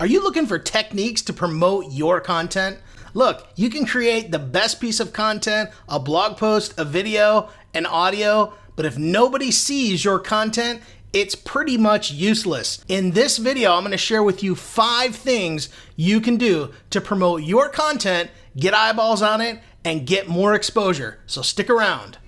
Are you looking for techniques to promote your content? Look, you can create the best piece of content, a blog post, a video, an audio, but if nobody sees your content, it's pretty much useless. In this video, I'm gonna share with you 5 things you can do to promote your content, get eyeballs on it, and get more exposure. So stick around.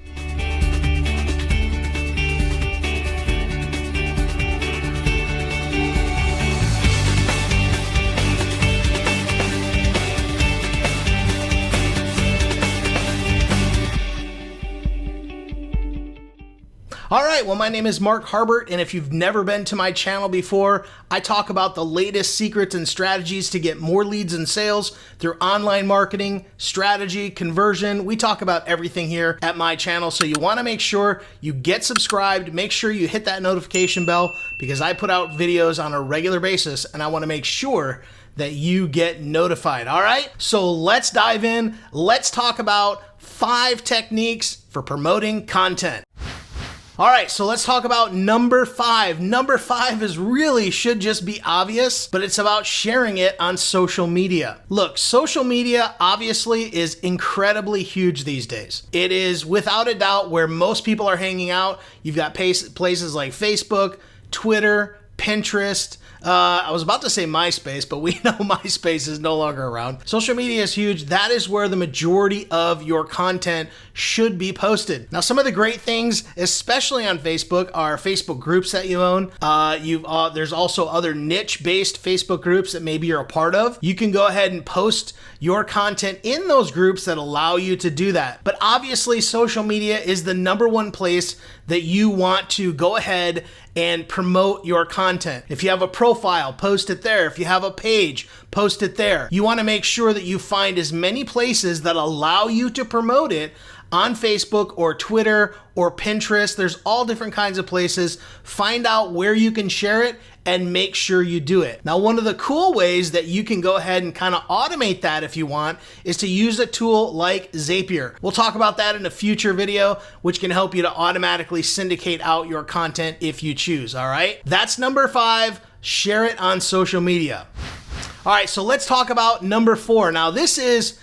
All right, well, my name is Mark Harbert, and if you've never been to my channel before, I talk about the latest secrets and strategies to get more leads and sales through online marketing, strategy, conversion. We talk about everything here at my channel, so you wanna make sure you get subscribed, make sure you hit that notification bell, because I put out videos on a regular basis, and I wanna make sure that you get notified, all right? So let's dive in. Let's talk about 5 techniques for promoting content. All right, so let's talk about number 5. Number 5 should just be obvious, but it's about sharing it on social media. Look, social media obviously is incredibly huge these days. It is without a doubt where most people are hanging out. You've got places like Facebook, Twitter, Pinterest. I was about to say MySpace, but we know MySpace is no longer around. Social media is huge. That is where the majority of your content should be posted. Now, some of the great things, especially on Facebook, are Facebook groups that you own. There's also other niche-based Facebook groups that maybe you're a part of. You can go ahead and post your content in those groups that allow you to do that. But obviously, social media is the #1 place that you want to go ahead and promote your content. If you have a profile, post it there. If you have a page, post it there. You want to make sure that you find as many places that allow you to promote it on Facebook or Twitter or Pinterest. There's all different kinds of places. Find out where you can share it and make sure you do it. Now, one of the cool ways that you can go ahead and kind of automate that if you want is to use a tool like Zapier. We'll talk about that in a future video, which can help you to automatically syndicate out your content if you choose, all right? That's number 5, share it on social media. All right, so let's talk about number 4. Now, this is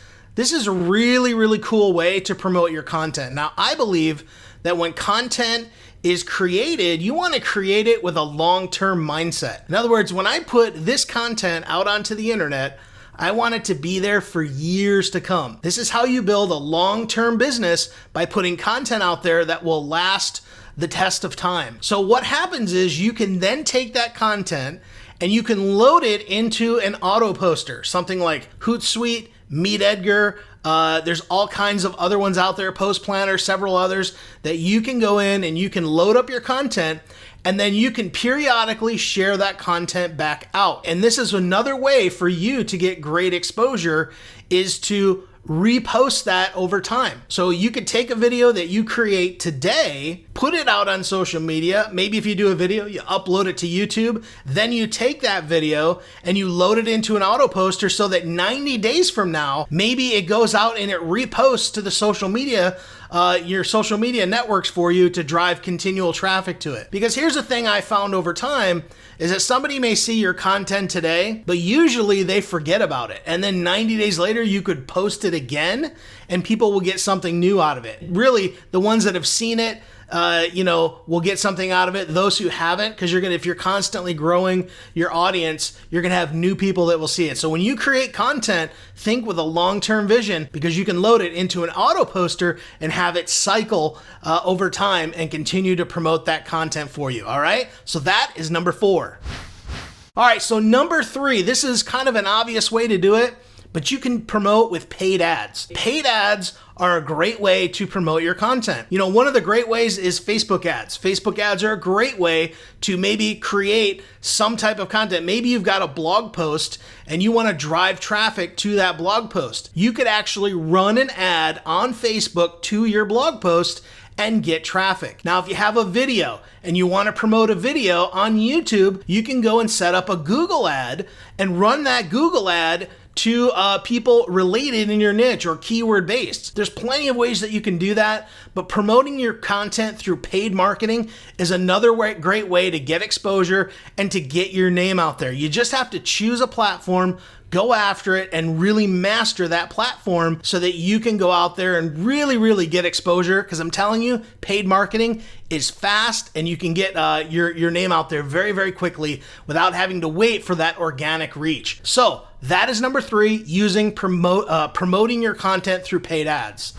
a really cool way to promote your content. Now, I believe that when content is created, you want to create it with a long-term mindset. In other words, when I put this content out onto the internet, I want it to be there for years to come. This is how you build a long-term business, by putting content out there that will last the test of time. So what happens is you can then take that content and you can load it into an auto poster, something like Hootsuite, Meet Edgar. There's all kinds of other ones out there, Post Planner, several others that you can go in and you can load up your content, and then you can periodically share that content back out. And this is another way for you to get great exposure, is to repost that over time. So you could take a video that you create today, put it out on social media. Maybe if you do a video, you upload it to YouTube, then you take that video and you load it into an auto poster so that 90 days from now, maybe it goes out and it reposts to the social media, your social media networks for you to drive continual traffic to it. Because here's the thing I found over time is that somebody may see your content today, but usually they forget about it. And then 90 days later, you could post it again and people will get something new out of it. Really, the ones that have seen it, will get something out of it. Those who haven't, because if you're constantly growing your audience, you're gonna have new people that will see it. So when you create content, think with a long-term vision, because you can load it into an auto poster and have it cycle over time and continue to promote that content for you, all right? So that is number 4. All right, so number 3, this is kind of an obvious way to do it, but you can promote with paid ads. Paid ads are a great way to promote your content. One of the great ways is Facebook ads. Facebook ads are a great way to maybe create some type of content. Maybe you've got a blog post and you want to drive traffic to that blog post. You could actually run an ad on Facebook to your blog post and get traffic. Now, if you have a video and you want to promote a video on YouTube, you can go and set up a Google ad and run that Google ad to people related in your niche or keyword based. There's plenty of ways that you can do that, but promoting your content through paid marketing is another great way to get exposure and to get your name out there. You just have to choose a platform, go after it, and really master that platform so that you can go out there and really get exposure, because I'm telling you, paid marketing is fast and you can get your name out there very quickly without having to wait for that organic reach. So that is number 3, using promoting your content through paid ads.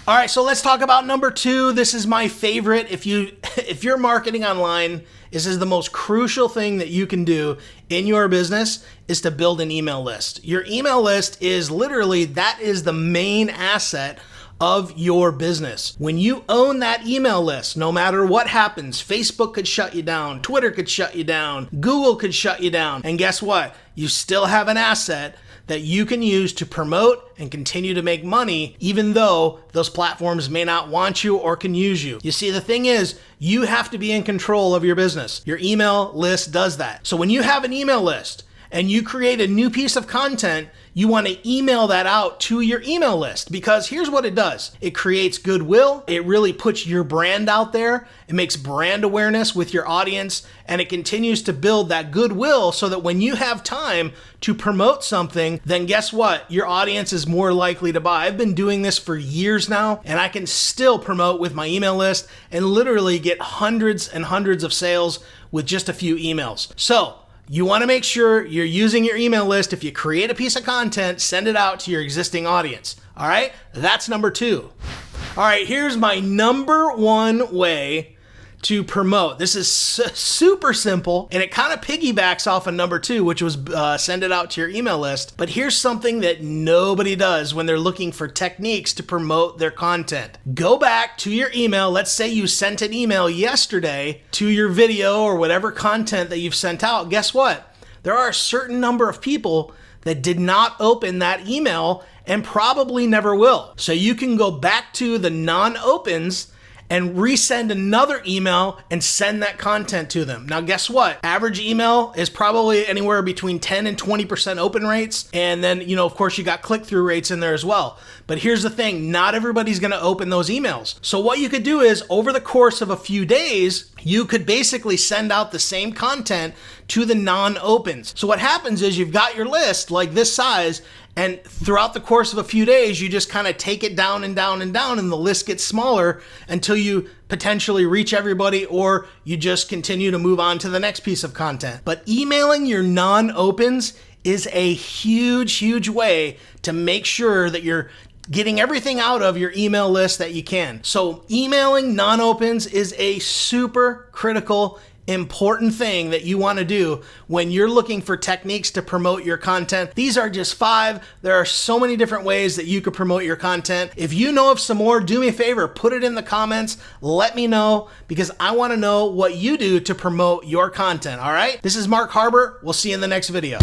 All right, so let's talk about number 2. This is my favorite. If you're marketing online, this is the most crucial thing that you can do in your business, is to build an email list. Your email list is literally, that is the main asset of your business. When you own that email list, no matter what happens, Facebook could shut you down, Twitter could shut you down, Google could shut you down, and guess what? You still have an asset that you can use to promote and continue to make money, even though those platforms may not want you or can use you. You see, the thing is, you have to be in control of your business. Your email list does that. So when you have an email list and you create a new piece of content, you want to email that out to your email list, because here's what it does. It creates goodwill. It really puts your brand out there. It makes brand awareness with your audience, and it continues to build that goodwill so that when you have time to promote something, then guess what? Your audience is more likely to buy. I've been doing this for years now, and I can still promote with my email list and literally get hundreds and hundreds of sales with just a few emails. So you want to make sure you're using your email list. If you create a piece of content, send it out to your existing audience. All right, that's number 2. All right, here's my number 1 way to promote. This is super simple, and it kind of piggybacks off of number 2, which was send it out to your email list. But here's something that nobody does when they're looking for techniques to promote their content. Go back to your email. Let's say you sent an email yesterday to your video or whatever content that you've sent out. Guess what? There are a certain number of people that did not open that email and probably never will. So you can go back to the non-opens and resend another email and send that content to them. Now, guess what? Average email is probably anywhere between 10 and 20% open rates. And then, of course, you got click-through rates in there as well. But here's the thing, not everybody's gonna open those emails. So what you could do is, over the course of a few days, you could basically send out the same content to the non-opens. So what happens is, you've got your list like this size, and throughout the course of a few days, you just kind of take it down and down and down, and the list gets smaller until you potentially reach everybody, or you just continue to move on to the next piece of content. But emailing your non-opens is a huge way to make sure that you're getting everything out of your email list that you can. So emailing non-opens is a super critical, important thing that you want to do when you're looking for techniques to promote your content. These are just 5. There are so many different ways that you could promote your content. If you know of some more, do me a favor, put it in the comments. Let me know, because I want to know what you do to promote your content. All right? This is Mark Harbert. We'll see you in the next video.